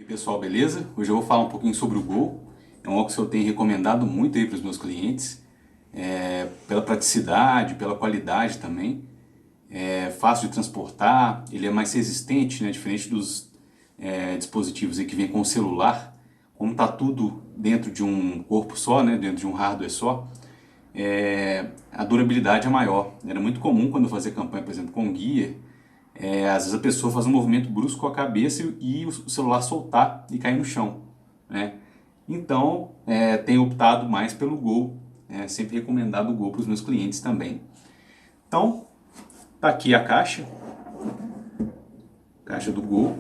E aí, pessoal, beleza? Hoje eu vou falar um pouquinho sobre o Gol. É um óculos que eu tenho recomendado muito aí para os meus clientes, pela praticidade, pela qualidade também. É fácil de transportar, ele é mais resistente, né? Diferente dos dispositivos aí que vem com o celular. Como está tudo dentro de um corpo só, né? Dentro de um hardware só, a durabilidade é maior. Era muito comum quando eu fazia campanha, por exemplo, com o Gear. Às vezes a pessoa faz um movimento brusco com a cabeça e o celular soltar e cair no chão, né? Então, tenho optado mais pelo Gol, sempre recomendado o Gol para os meus clientes também. Então, tá aqui a caixa do Gol.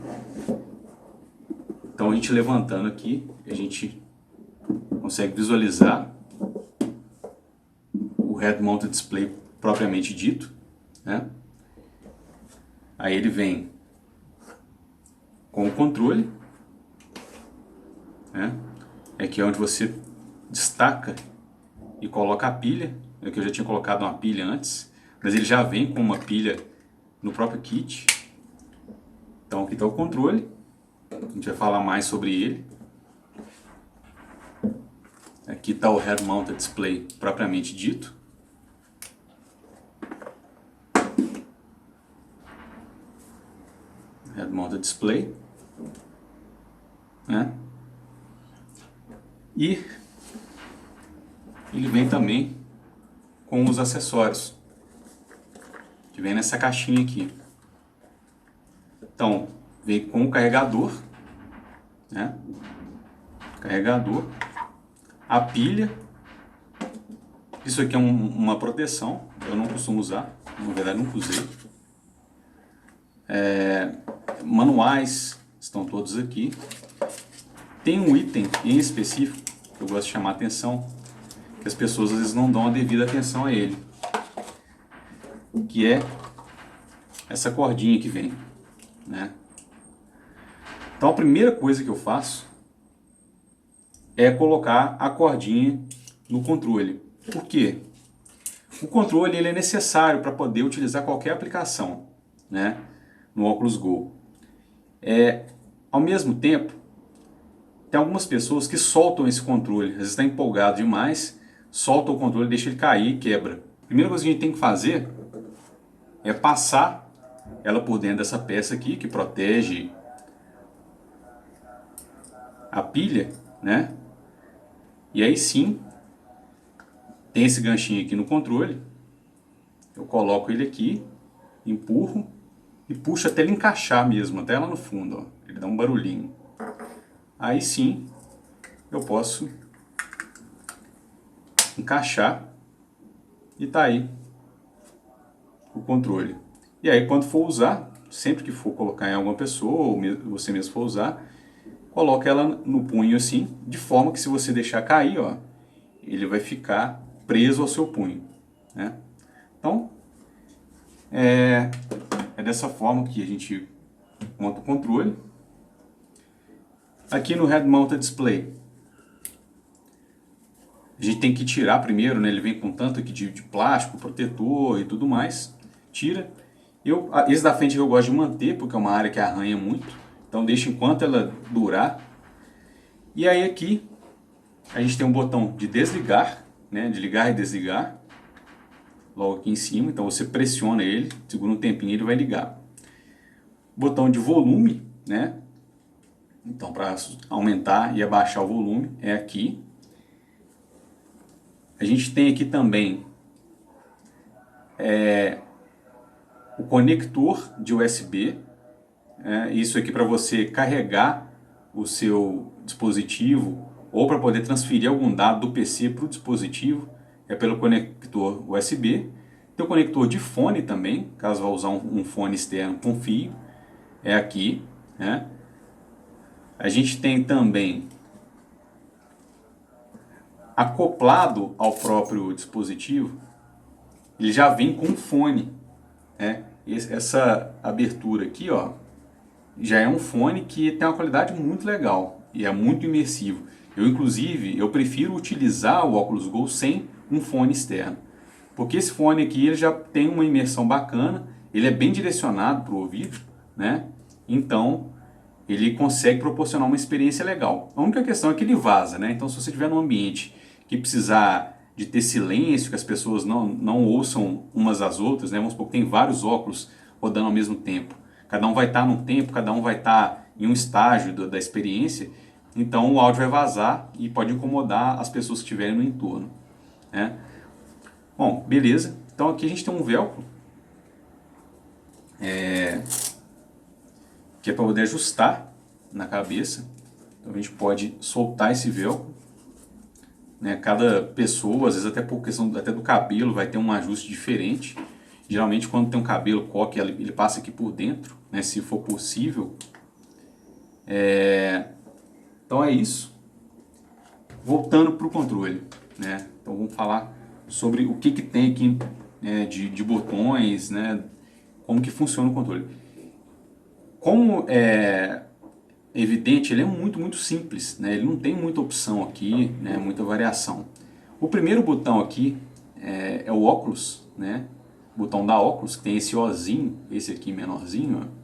Então, a gente levantando aqui, a gente consegue visualizar o Head Mounted Display propriamente dito, né? Aí ele vem com o controle, né? Aqui é onde você destaca e coloca a pilha. Aqui eu já tinha colocado uma pilha antes, mas ele já vem com uma pilha no próprio kit. Então aqui está o controle, a gente vai falar mais sobre ele. Aqui está o Head Mounted Display propriamente dito. Head Mounted Display, né? E ele vem também com os acessórios, que vem nessa caixinha aqui. Então, vem com o carregador, né? Carregador, a pilha. Isso aqui é uma proteção, eu não costumo usar, na verdade nunca usei. Manuais estão todos aqui. Tem um item em específico que eu gosto de chamar a atenção, que as pessoas às vezes não dão a devida atenção a ele, que é essa cordinha que vem, né? Então a primeira coisa que eu faço é colocar a cordinha no controle. Por quê? O controle ele é necessário para poder utilizar qualquer aplicação, né, no óculos Go. Ao mesmo tempo, tem algumas pessoas que soltam esse controle, às vezes está empolgado demais, solta o controle, deixa ele cair e quebra. A primeira coisa que a gente tem que fazer é passar ela por dentro dessa peça aqui, que protege a pilha, né? E aí sim, tem esse ganchinho aqui no controle, eu coloco ele aqui, empurro e puxo até ele encaixar mesmo, até lá no fundo, ó. Ele dá um barulhinho. Aí sim, eu posso encaixar e tá aí o controle. E aí quando for usar, sempre que for colocar em alguma pessoa, ou você mesmo for usar, coloca ela no punho assim, de forma que se você deixar cair, ó, ele vai ficar preso ao seu punho, né? Então, é dessa forma que a gente monta o controle. Aqui no Head Mounted Display, a gente tem que tirar primeiro, né? Ele vem com tanto aqui de plástico, protetor e tudo mais. Tira. Esse da frente eu gosto de manter, porque é uma área que arranha muito. Então deixa enquanto ela durar. E aí aqui, a gente tem um botão de desligar, né? De ligar e desligar. Logo aqui em cima. Então você pressiona ele, segura um tempinho e ele vai ligar. Botão de volume, né? Então, para aumentar e abaixar o volume, é aqui. A gente tem aqui também o conector de USB. Isso aqui para você carregar o seu dispositivo ou para poder transferir algum dado do PC para o dispositivo. É pelo conector USB. Tem o conector de fone também, caso vá usar um fone externo com fio. É aqui, né? A gente tem também, acoplado ao próprio dispositivo, ele já vem com um fone, né? Essa abertura aqui, ó, já é um fone que tem uma qualidade muito legal e é muito imersivo. Inclusive, eu prefiro utilizar o óculos Go sem um fone externo, porque esse fone aqui ele já tem uma imersão bacana, ele é bem direcionado para o ouvido, né? Então ele consegue proporcionar uma experiência legal. A única questão é que ele vaza, né? Então, se você estiver num ambiente que precisar de ter silêncio, que as pessoas não ouçam umas às outras, né? Vamos supor que tem vários óculos rodando ao mesmo tempo. Cada um vai estar num tempo, cada um vai estar em um estágio da experiência, então o áudio vai vazar e pode incomodar as pessoas que estiverem no entorno, né? Bom, beleza. Então aqui a gente tem um velcro, que é para poder ajustar na cabeça. Então a gente pode soltar esse velcro, né? Cada pessoa, às vezes até por questão até do cabelo, vai ter um ajuste diferente. Geralmente quando tem um cabelo coque, ele passa aqui por dentro, né? Se for possível. Então é isso. Voltando para o controle, né? Então vamos falar sobre o que tem aqui, né, de botões, né? Como que funciona o controle. Como é evidente, ele é muito simples, né? Ele não tem muita opção aqui, né? Muita variação. O primeiro botão aqui é o óculos, né? O botão da óculos, que tem esse Ozinho, esse aqui menorzinho, ó.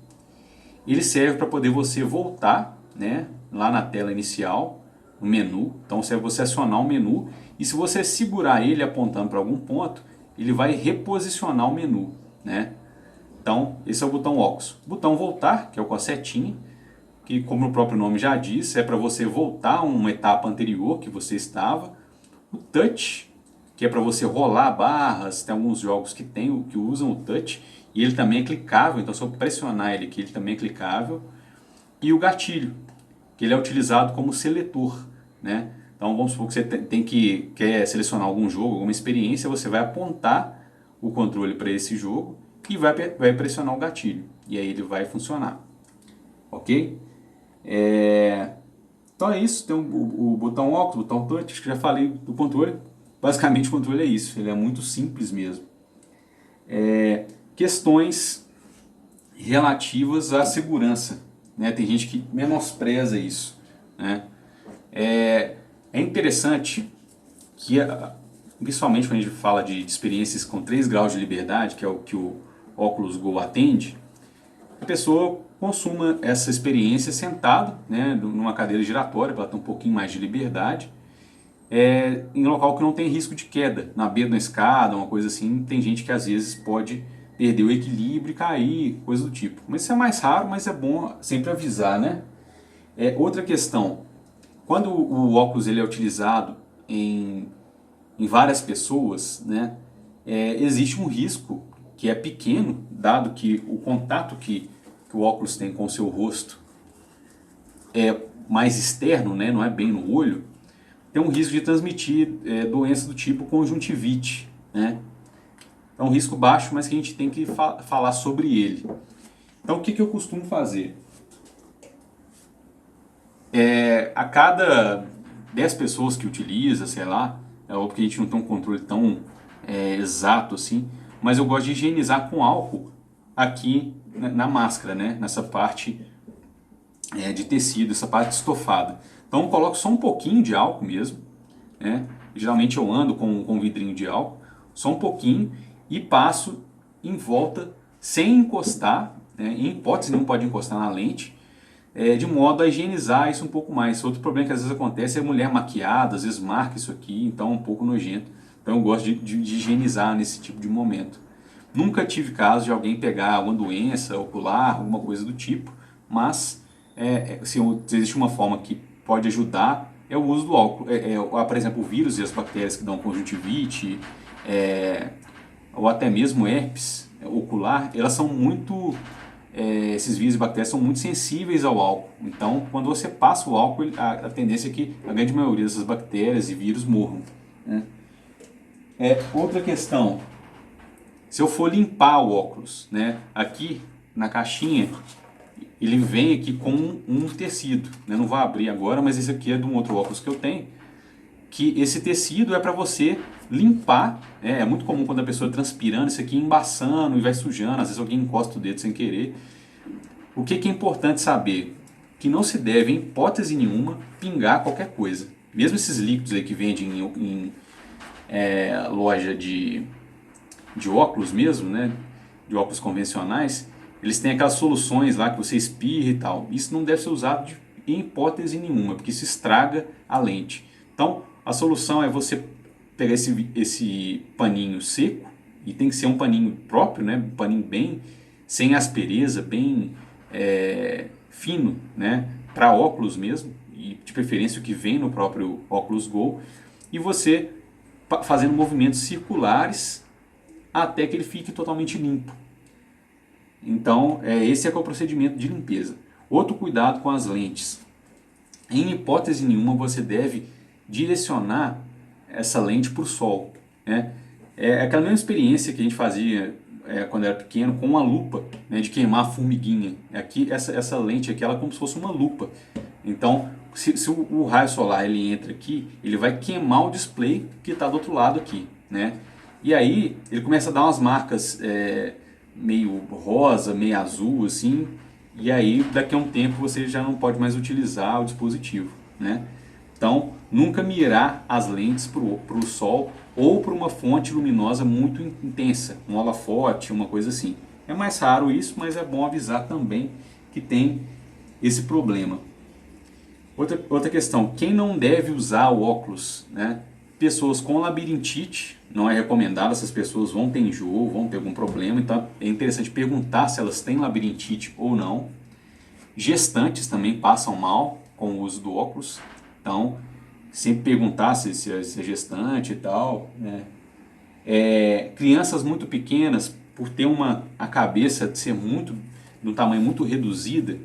Ele serve para poder você voltar, né, lá na tela inicial, no menu. Então serve você acionar o menu, e se você segurar ele apontando para algum ponto, ele vai reposicionar o menu, né? Então esse é o botão óculos. O botão voltar, que é o com a setinha, que como o próprio nome já diz, é para você voltar a uma etapa anterior que você estava. O touch, que é para você rolar barras, tem alguns jogos que usam o touch, e ele também é clicável, então se eu pressionar ele aqui, ele também é clicável. E o gatilho, que ele é utilizado como seletor, né? Então vamos supor que você quer selecionar algum jogo, alguma experiência, você vai apontar o controle para esse jogo e vai pressionar o gatilho, e aí ele vai funcionar, ok? Então é isso, tem o botão óculos, o botão touch, acho que já falei do controle. Basicamente o controle é isso, ele é muito simples mesmo. Questões relativas à segurança, né? Tem gente que menospreza isso, né? É interessante que, principalmente quando a gente fala de experiências com 3 graus de liberdade, que é o que o Oculus Go atende, a pessoa consuma essa experiência sentado, né, numa cadeira giratória, para ela ter um pouquinho mais de liberdade, em local que não tem risco de queda, na beira da escada, uma coisa assim. Tem gente que às vezes pode perder o equilíbrio e cair, coisa do tipo. Mas isso é mais raro, mas é bom sempre avisar, né? Outra questão, quando o óculos ele é utilizado em várias pessoas, né, existe um risco que é pequeno, dado que o contato que o óculos tem com o seu rosto é mais externo, né, não é bem no olho. Tem um risco de transmitir doença do tipo conjuntivite, né? É um risco baixo, mas que a gente tem que falar sobre ele. Então o que eu costumo fazer? A cada 10 pessoas que utiliza, sei lá, ou porque a gente não tem um controle tão exato assim, mas eu gosto de higienizar com álcool aqui na máscara, né? Nessa parte de tecido, essa parte estofada. Então eu coloco só um pouquinho de álcool mesmo, né? Geralmente eu ando com um vidrinho de álcool, só um pouquinho, e passo em volta sem encostar, né? Em hipótese não pode encostar na lente, de modo a higienizar isso um pouco mais. Outro problema que às vezes acontece é a mulher maquiada, às vezes marca isso aqui, então é um pouco nojento. Então eu gosto de higienizar nesse tipo de momento. Nunca tive caso de alguém pegar alguma doença ocular, alguma coisa do tipo, mas se existe uma forma que pode ajudar, é o uso do álcool. Por exemplo, o vírus e as bactérias que dão conjuntivite, ou até mesmo herpes ocular, elas são muito... esses vírus e bactérias são muito sensíveis ao álcool. Então, quando você passa o álcool, a tendência é que a grande maioria dessas bactérias e vírus morram, né? Outra questão, se eu for limpar o óculos, né, aqui na caixinha, ele vem aqui com um tecido, né? Não vou abrir agora, mas esse aqui é de um outro óculos que eu tenho, que esse tecido é para você limpar. É muito comum quando a pessoa transpirando, isso aqui embaçando e vai sujando, às vezes alguém encosta o dedo sem querer. O que é importante saber? Que não se deve, em hipótese nenhuma, pingar qualquer coisa. Mesmo esses líquidos aí que vendem em loja de óculos mesmo, né? De óculos convencionais, eles têm aquelas soluções lá que você espirra e tal. Isso não deve ser usado em hipótese nenhuma, porque isso estraga a lente. Então, a solução é você pegar esse paninho seco, e tem que ser um paninho próprio, né? Um paninho bem, sem aspereza, bem fino, né? Para óculos mesmo, e de preferência o que vem no próprio óculos Go, e você fazendo movimentos circulares até que ele fique totalmente limpo. Então, esse é o procedimento de limpeza. Outro cuidado com as lentes. Em hipótese nenhuma você deve direcionar essa lente para o sol, né? É aquela mesma experiência que a gente fazia quando era pequeno com uma lupa, né, de queimar a formiguinha. Aqui, essa lente aqui ela é como se fosse uma lupa. Então, se o raio solar ele entra aqui, ele vai queimar o display que está do outro lado aqui, né? E aí ele começa a dar umas marcas meio rosa, meio azul, assim. E aí daqui a um tempo você já não pode mais utilizar o dispositivo, né? Então, nunca mirar as lentes para o sol ou para uma fonte luminosa muito intensa, um holofote, uma coisa assim. É mais raro isso, mas é bom avisar também que tem esse problema. Outra questão, quem não deve usar o óculos, né? Pessoas com labirintite, não é recomendado, essas pessoas vão ter enjoo, vão ter algum problema, então é interessante perguntar se elas têm labirintite ou não. Gestantes também passam mal com o uso do óculos, então sempre perguntar se é gestante e tal, né? Crianças muito pequenas, por ter a cabeça de ser de um tamanho muito reduzida,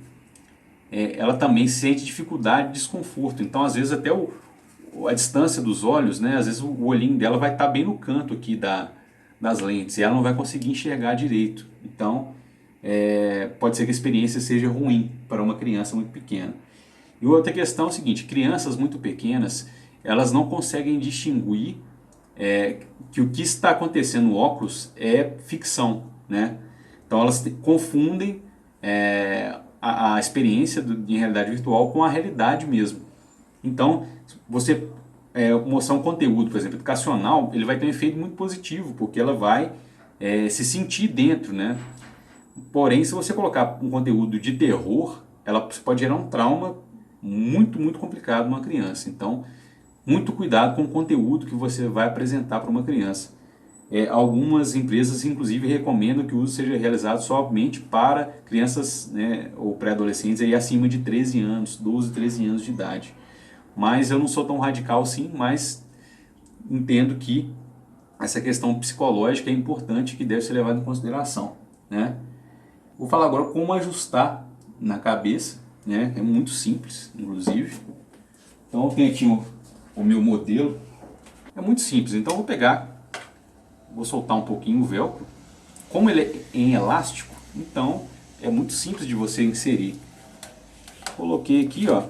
ela também sente dificuldade e desconforto. Então, às vezes, até a distância dos olhos, né? Às vezes o olhinho dela vai estar bem no canto aqui das lentes e ela não vai conseguir enxergar direito. Então, pode ser que a experiência seja ruim para uma criança muito pequena. E outra questão é o seguinte, crianças muito pequenas, elas não conseguem distinguir que o que está acontecendo no óculos é ficção, né? Então elas confundem a experiência de realidade virtual com a realidade mesmo. Então, você mostrar um conteúdo, por exemplo, educacional, ele vai ter um efeito muito positivo, porque ela vai se sentir dentro, né? Porém, se você colocar um conteúdo de terror, ela pode gerar um trauma muito, muito complicado numa criança. Então, muito cuidado com o conteúdo que você vai apresentar para uma criança. Algumas empresas, inclusive, recomendam que o uso seja realizado somente para crianças, né, ou pré-adolescentes aí acima de 13 anos, 12, 13 anos de idade. Mas eu não sou tão radical assim, mas entendo que essa questão psicológica é importante, que deve ser levada em consideração, né? Vou falar agora como ajustar na cabeça, né? É muito simples, inclusive. Então eu tenho aqui o meu modelo. É muito simples, então eu vou pegar, vou soltar um pouquinho o velcro. Como ele é em elástico, então é muito simples de você inserir. Coloquei aqui, ó.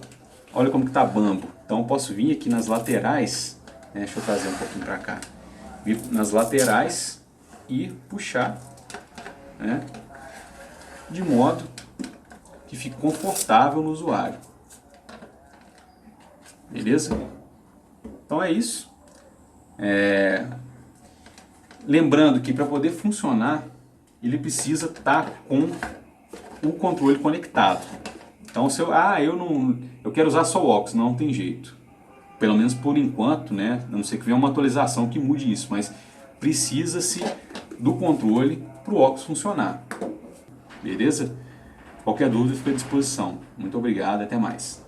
Olha como que tá bambo. Então eu posso vir aqui nas laterais, né? Deixa eu trazer um pouquinho para cá. Vir nas laterais e puxar, né? De modo que fique confortável no usuário. Beleza? Então é isso. Lembrando que para poder funcionar, ele precisa estar com o controle conectado. Então, se eu quero usar só o óculos, não tem jeito. Pelo menos por enquanto, né? A não ser que venha uma atualização que mude isso, mas precisa-se do controle para o óculos funcionar. Beleza? Qualquer dúvida fica à disposição. Muito obrigado e até mais.